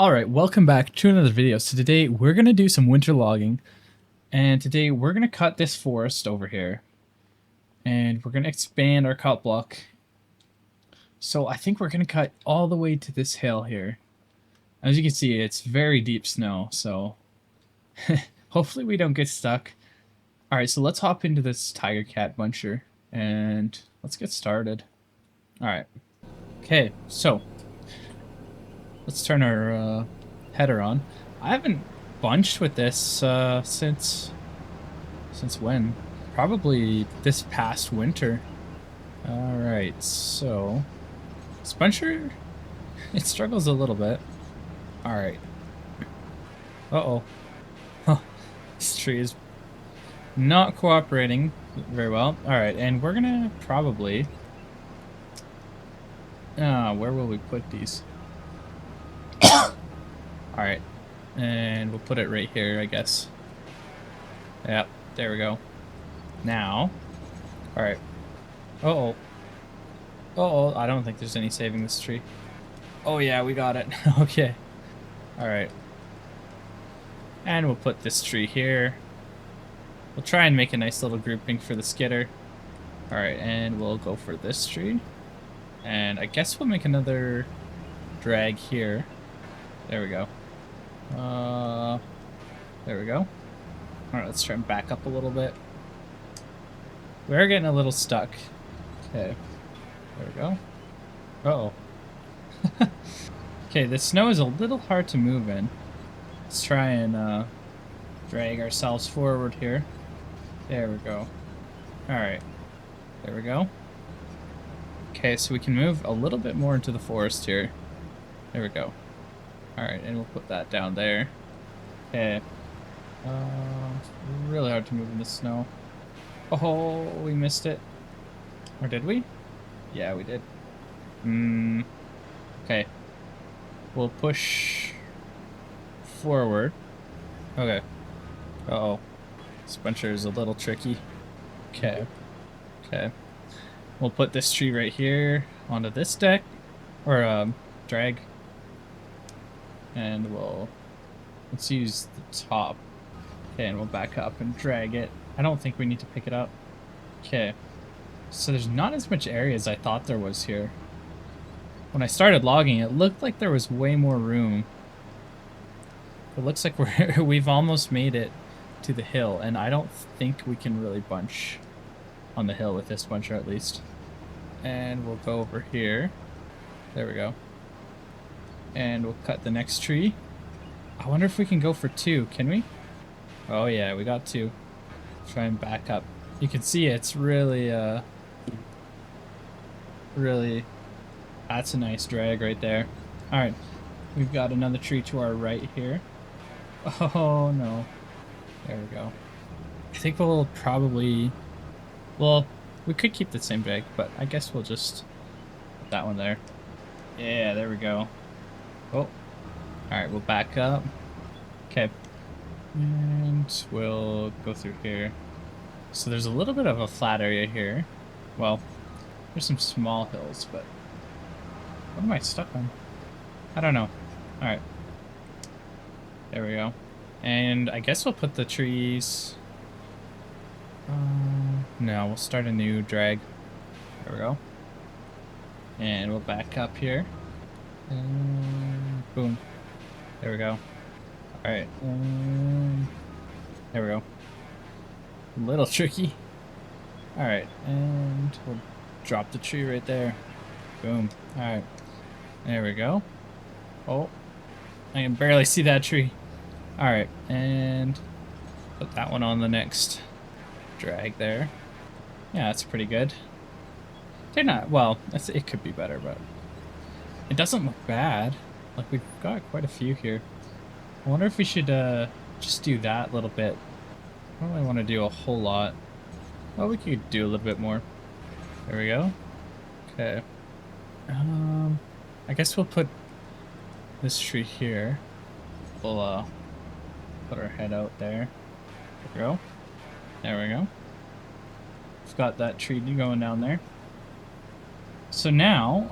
Alright, welcome back to another video. So today we're going to do some winter logging, and today we're going to cut this forest over here, and we're going to expand our cut block. So I think we're going to cut all the way to this hill here. As you can see, it's very deep snow, so hopefully we don't get stuck. Alright, so let's hop into this tiger cat buncher, and let's get started. Alright, okay, so let's turn our header on. I haven't bunched with this since when? Probably this past winter. Alright, so this buncher, it struggles a little bit. Alright. Uh-oh. Huh. This tree is not cooperating very well. Alright, and we're gonna probably... where will we put these? Alright, and we'll put it right here, I guess. Yep, there we go. Now, alright. Uh-oh. Uh-oh, I don't think there's any saving this tree. Oh yeah, we got it. Okay. Alright. And we'll put this tree here. We'll try and make a nice little grouping for the skidder. Alright, and we'll go for this tree. And I guess we'll make another drag here. There we go. There we go. Alright, let's try and back up a little bit. We're getting a little stuck. Okay. There we go. Uh-oh. Okay, the snow is a little hard to move in. Let's try and drag ourselves forward here. There we go. Alright. There we go. Okay, so we can move a little bit more into the forest here. There we go. Alright, and we'll put that down there. Okay. It's really hard to move in the snow. Oh, we missed it. Or did we? Yeah, we did. Okay. We'll push forward. Okay. Uh-oh. This buncher is a little tricky. Okay. Okay. We'll put this tree right here onto this deck. Or, drag. And let's use the top. Okay, and we'll back up and drag it. I don't think we need to pick it up. Okay. So there's not as much area as I thought there was here. When I started logging, it looked like there was way more room. It looks like we've almost made it to the hill, and I don't think we can really bunch on the hill with this buncher at least. And we'll go over here. There we go. And we'll cut the next tree. I wonder if we can go for two, can we? Oh yeah, we got two. Try and back up. You can see it's really, that's a nice drag right there. Alright, we've got another tree to our right here. Oh no. There we go. I think we'll probably, well, we could keep the same drag, but I guess we'll just put that one there. Yeah, there we go. Oh, alright, we'll back up. Okay, and we'll go through here. So there's a little bit of a flat area here. Well, there's some small hills, but what am I stuck on? I don't know. Alright. There we go. And I guess we'll put the trees... no, we'll start a new drag. There we go. And we'll back up here. And boom. There we go. Alright. There we go. A little tricky. Alright, and we'll drop the tree right there. Boom. Alright. There we go. Oh. I can barely see that tree. Alright, and put that one on the next drag there. Yeah, that's pretty good. They're not, well, it could be better, but it doesn't look bad. Like, we've got quite a few here. I wonder if we should just do that a little bit. I don't really want to do a whole lot. Well, we could do a little bit more. There we go. Okay. I guess we'll put this tree here. We'll put our head out there. There we go. There we go. We've got that tree going down there. So now,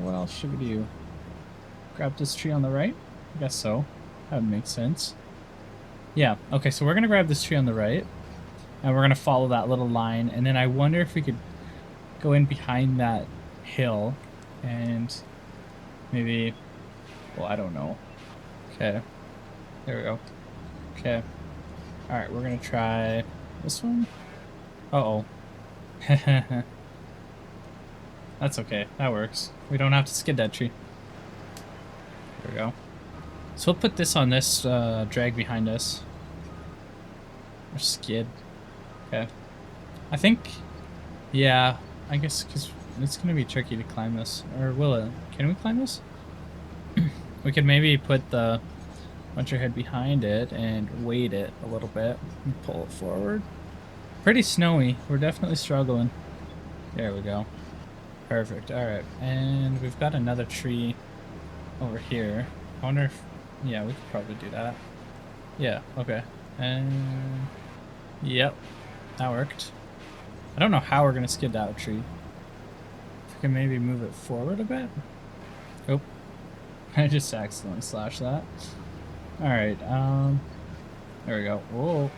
what else should we do? grab this tree on the right? I guess so. That would make sense. Yeah, okay, so we're gonna grab this tree on the right, and we're gonna follow that little line, and then I wonder if we could go in behind that hill, and maybe, well, I don't know. Okay, there we go. Okay, alright, we're gonna try this one. Uh-oh. That's okay, that works. We don't have to skid that tree. There we go. So we'll put this on this drag behind us. Or skid. Okay. I think, yeah, I guess because it's going to be tricky to climb this. Or will it? Can we climb this? We could maybe put the buncher head behind it and weight it a little bit and pull it forward. Pretty snowy. We're definitely struggling. There we go. Perfect. Alright. And we've got another tree over here. I wonder if... Yeah, we could probably do that. Yeah, okay. And... Yep. That worked. I don't know how we're going to skid that tree. If we can maybe move it forward a bit. Oh. I just accidentally slashed that. Alright, there we go. Whoa.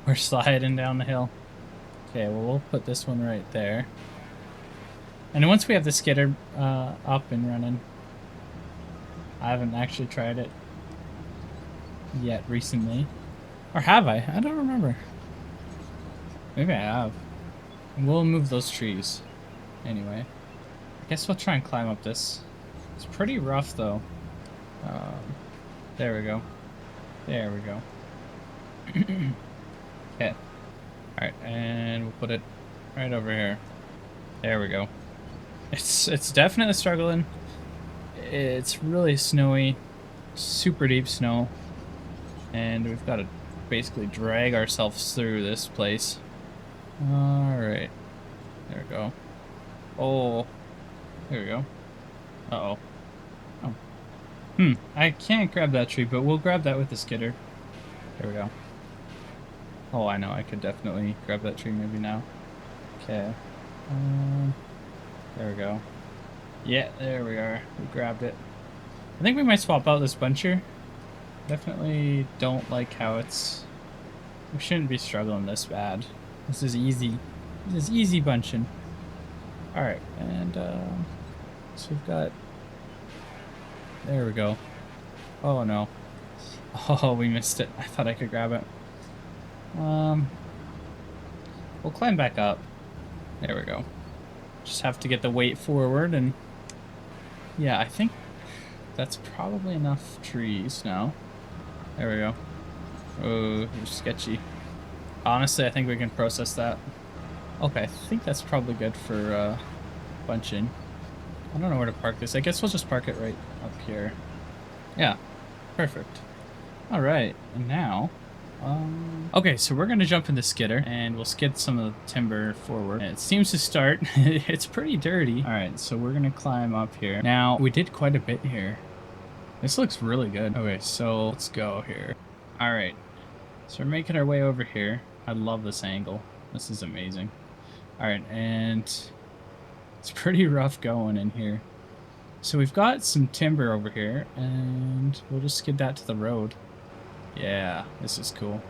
We're sliding down the hill. Okay, well, we'll put this one right there. And then once we have the skidder up and running, I haven't actually tried it yet recently. Or have I? I don't remember. Maybe I have. We'll move those trees. Anyway. I guess we'll try and climb up this. It's pretty rough, though. There we go. There we go. Okay. Alright, and we'll put it right over here. There we go. It's definitely struggling. It's really snowy. Super deep snow. And we've got to basically drag ourselves through this place. Alright. There we go. Oh. There we go. Uh-oh. Oh. I can't grab that tree, but we'll grab that with the skidder. There we go. Oh, I know. I could definitely grab that tree maybe now. Okay. There we go. Yeah, there we are. We grabbed it. I think we might swap out this buncher. Definitely don't like how it's... We shouldn't be struggling this bad. This is easy. This is easy bunching. Alright, and so we've got... There we go. Oh no. Oh, we missed it. I thought I could grab it. We'll climb back up. There we go. Just have to get the weight forward, and yeah, I think that's probably enough trees now. There we go. Oh, you're sketchy. Honestly, I think we can process that. Okay, I think that's probably good for bunching. I don't know where to park this. I guess we'll just park it right up here. Yeah, perfect. All right, and now... Okay, so we're gonna jump in the skidder and we'll skid some of the timber forward. And it seems to start. It's pretty dirty. All right, so we're gonna climb up here. Now, we did quite a bit here. This looks really good. Okay, so let's go here. All right, so we're making our way over here. I love this angle. This is amazing. All right, and it's pretty rough going in here. So we've got some timber over here and we'll just skid that to the road. Yeah, this is cool.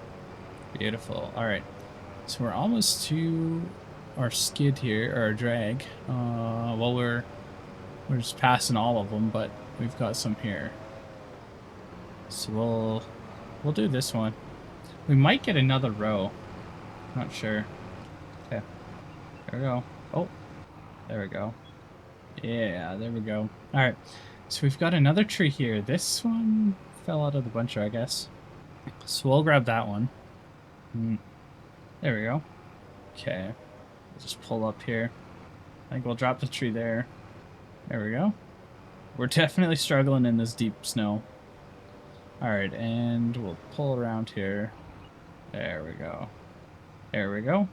Beautiful. Alright. So we're almost to our skid here, or our drag. Well, we're just passing all of them, but we've got some here. So we'll do this one. We might get another row. Not sure. Okay. There we go. Oh, there we go. Yeah, there we go. Alright. So we've got another tree here. This one fell out of the buncher, I guess. So we'll grab that one. There we go. Okay. We'll just pull up here. I think we'll drop the tree there. There we go. We're definitely struggling in this deep snow. Alright, and we'll pull around here. There we go. There we go.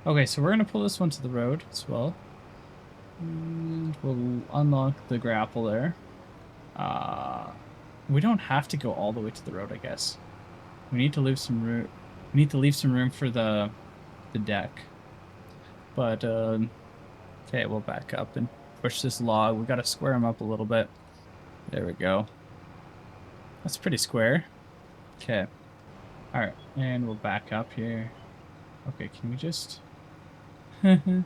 Okay, so we're going to pull this one to the road as well. And we'll unlock the grapple there. We don't have to go all the way to the road, I guess. We need to leave some room. We need to leave some room for the deck. But okay, we'll back up and push this log. We got to square him up a little bit. There we go. That's pretty square. Okay. Alright, and we'll back up here. Okay, can we just... Alright,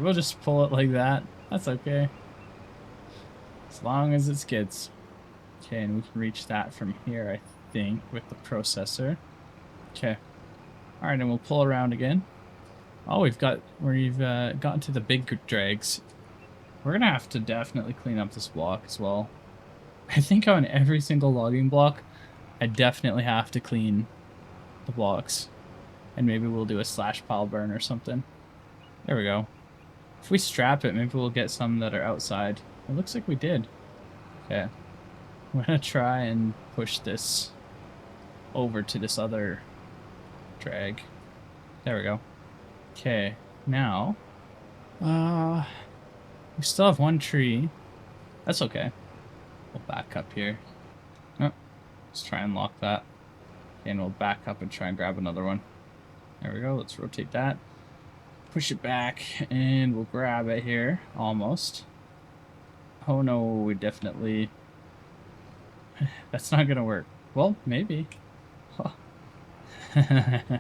we'll just pull it like that. That's okay. As long as it skids. Okay, and we can reach that from here, I think, with the processor. Okay. Alright, and we'll pull around again. Oh, we've gotten to the big drags. We're gonna have to definitely clean up this block as well. I think on every single logging block, I definitely have to clean the blocks. And maybe we'll do a slash pile burn or something. There we go. If we strap it, maybe we'll get some that are outside. It looks like we did. Okay. I'm gonna try and push this over to this other drag. There we go. Okay, now... we still have one tree. That's okay. We'll back up here. Oh, let's try and lock that. And we'll back up and try and grab another one. There we go. Let's rotate that. Push it back, and we'll grab it here. Almost. Oh no, we definitely... That's not gonna work. Well, maybe. I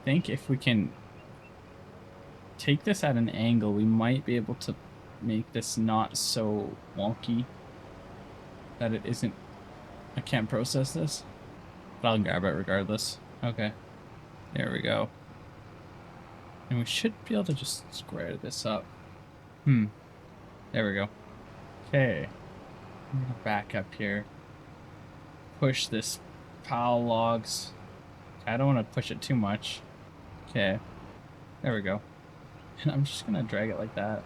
think if we can take this at an angle, we might be able to make this not so wonky that it isn't... I can't process this. But I'll grab it regardless. Okay. There we go. And we should be able to just square this up. There we go. Okay. I'm gonna back up here. Push this pile logs. I don't want to push it too much. Okay. There we go. And I'm just gonna drag it like that.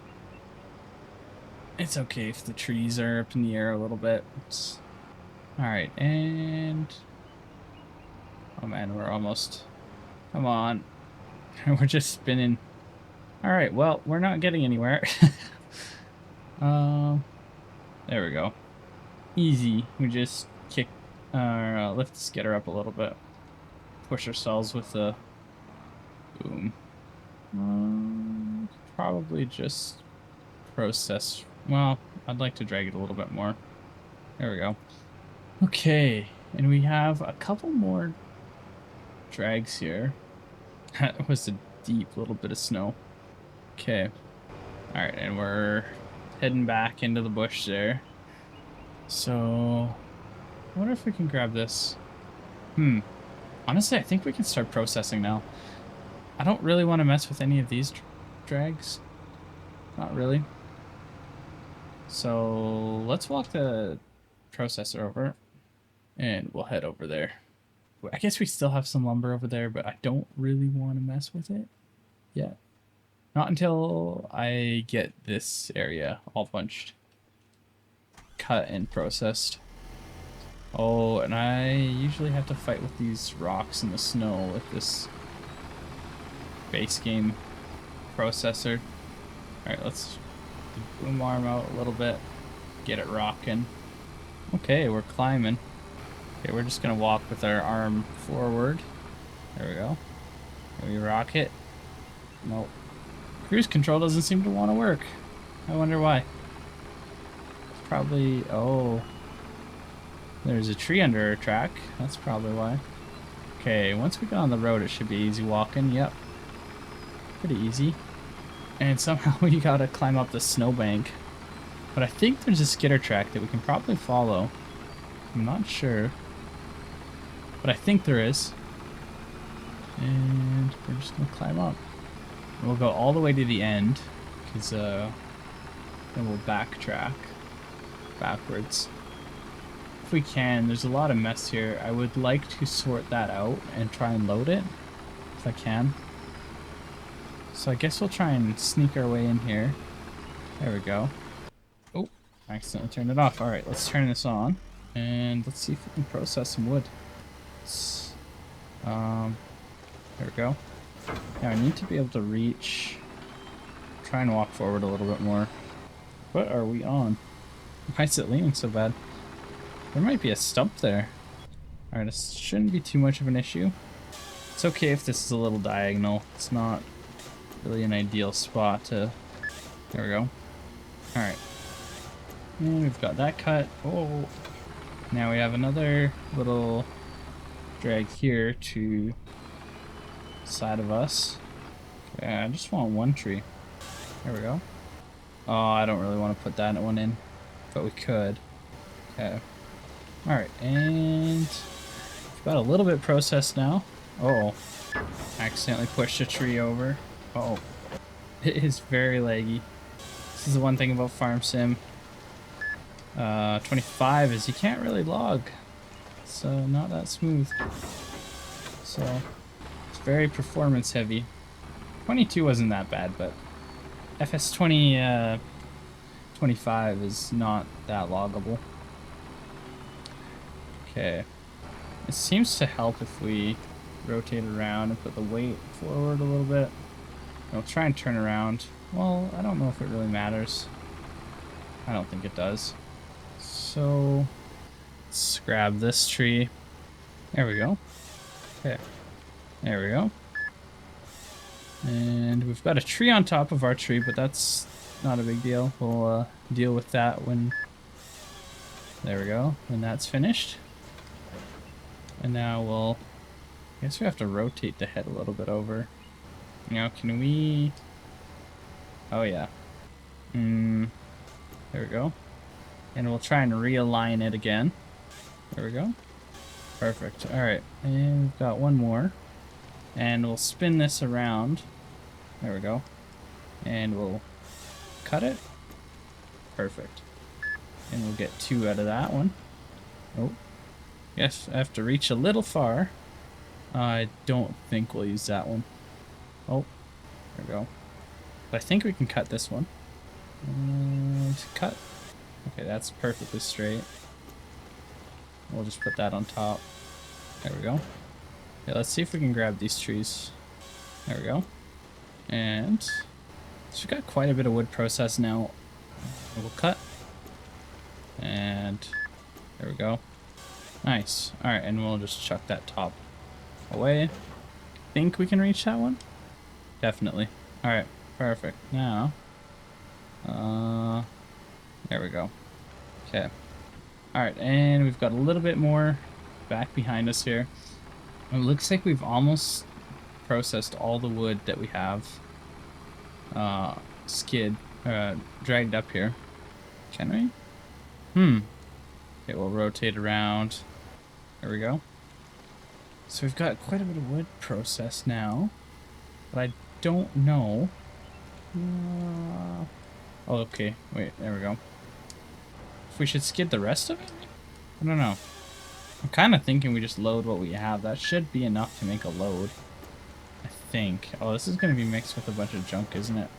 It's okay if the trees are up in the air a little bit. Alright, and... Oh man, we're almost... Come on. We're just spinning. Alright, well, we're not getting anywhere. There we go. Easy. We just kick... lift the skidder up a little bit. Push ourselves with the... Boom. Probably just process... Well, I'd like to drag it a little bit more. There we go. Okay, and we have a couple more drags here. That was a deep little bit of snow. Okay. Alright, and we're heading back into the bush there. So, I wonder if we can grab this. Honestly, I think we can start processing now. I don't really want to mess with any of these drags. Not really. So, let's walk the processor over. And we'll head over there. I guess we still have some lumber over there, but I don't really want to mess with it yet. Not until I get this area all bunched, cut and processed. Oh, and I usually have to fight with these rocks in the snow with this base game processor. Alright, let's boom arm out a little bit, get it rocking. Okay, we're climbing. Okay, we're just gonna walk with our arm forward. There we go. Can we rock it? Nope. Cruise control doesn't seem to want to work. I wonder why. It's probably... Oh. There's a tree under our track. That's probably why. Okay, once we get on the road, it should be easy walking. Yep. Pretty easy. And somehow we gotta climb up the snowbank. But I think there's a skidder track that we can probably follow. I'm not sure. But I think there is. And we're just gonna climb up. And we'll go all the way to the end, because then we'll backtrack backwards. If we can, there's a lot of mess here. I would like to sort that out and try and load it, if I can. So I guess we'll try and sneak our way in here. There we go. Oh, I accidentally turned it off. Alright, let's turn this on. And let's see if we can process some wood. There we go. Now I need to be able to reach. Try and walk forward a little bit more. What are we on? Why is it leaning so bad? There might be a stump there. Alright, this shouldn't be too much of an issue. It's okay if this is a little diagonal. It's not really an ideal spot to... There we go. Alright. And we've got that cut. Oh, now we have another little drag here to the side of us. Okay, I just want one tree. There we go. Oh, I don't really want to put that one in, but we could. Okay. Alright, and we've got a little bit processed now. Oh, accidentally pushed a tree over. Oh, it is very laggy. This is the one thing about Farm Sim. 25 is you can't really log, so not that smooth. So it's very performance heavy. 22 wasn't that bad, but FS20 25 is not that loggable. Okay, it seems to help if we rotate around and put the weight forward a little bit. I'll try and turn around. Well, I don't know if it really matters. I don't think it does. So let's grab this tree. There we go. Okay, there we go. And we've got a tree on top of our tree, but that's not a big deal. We'll deal with that when... There we go. When that's finished. And now we'll... I guess we have to rotate the head a little bit over. Now, can we... Oh, yeah. There we go. And we'll try and realign it again. There we go. Perfect. Alright. And we've got one more. And we'll spin this around. There we go. And we'll cut it. Perfect. And we'll get 2 out of that one. Oh. Yes, I have to reach a little far. I don't think we'll use that one. Oh. There we go. But I think we can cut this one. And cut. Okay, that's perfectly straight. We'll just put that on top. There we go. Okay, let's see if we can grab these trees. There we go. And so we've got quite a bit of wood processed now. We'll cut. And there we go. Nice. Alright, and we'll just chuck that top away. Think we can reach that one? Definitely. Alright, perfect. Now, there we go. Okay. Alright, and we've got a little bit more back behind us here. It looks like we've almost processed all the wood that we have dragged up here. Can we? Okay, we'll rotate around. There we go. So we've got quite a bit of wood processed now, but I don't know. Oh, okay. Wait, there we go. If we should skid the rest of it? I don't know. I'm kind of thinking we just load what we have. That should be enough to make a load. I think. Oh, this is going to be mixed with a bunch of junk, isn't it?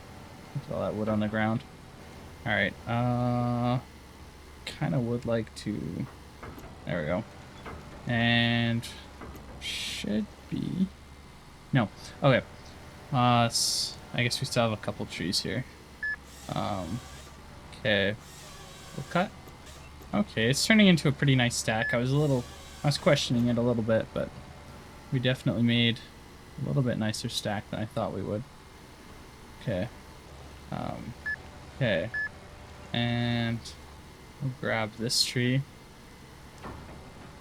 With all that wood on the ground. Alright, kind of would like to... There we go. And... should be... No. Okay. I guess we still have a couple trees here. Okay. We'll cut. Okay, it's turning into a pretty nice stack. I was questioning it a little bit, but we definitely made a little bit nicer stack than I thought we would. Okay. Okay. And we'll grab this tree.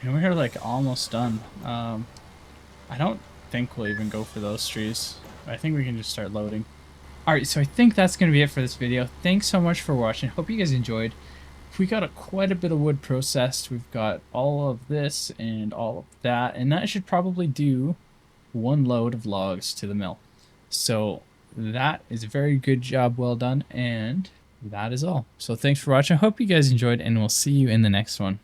And we're like almost done. I don't think we'll even go for those trees. I think we can just start loading. Alright, so I think that's going to be it for this video. Thanks so much for watching. Hope you guys enjoyed. We got quite a bit of wood processed. We've got all of this and all of that. And that should probably do one load of logs to the mill. So that is a very good job. Well done. And that is all. So thanks for watching. I hope you guys enjoyed, and we'll see you in the next one.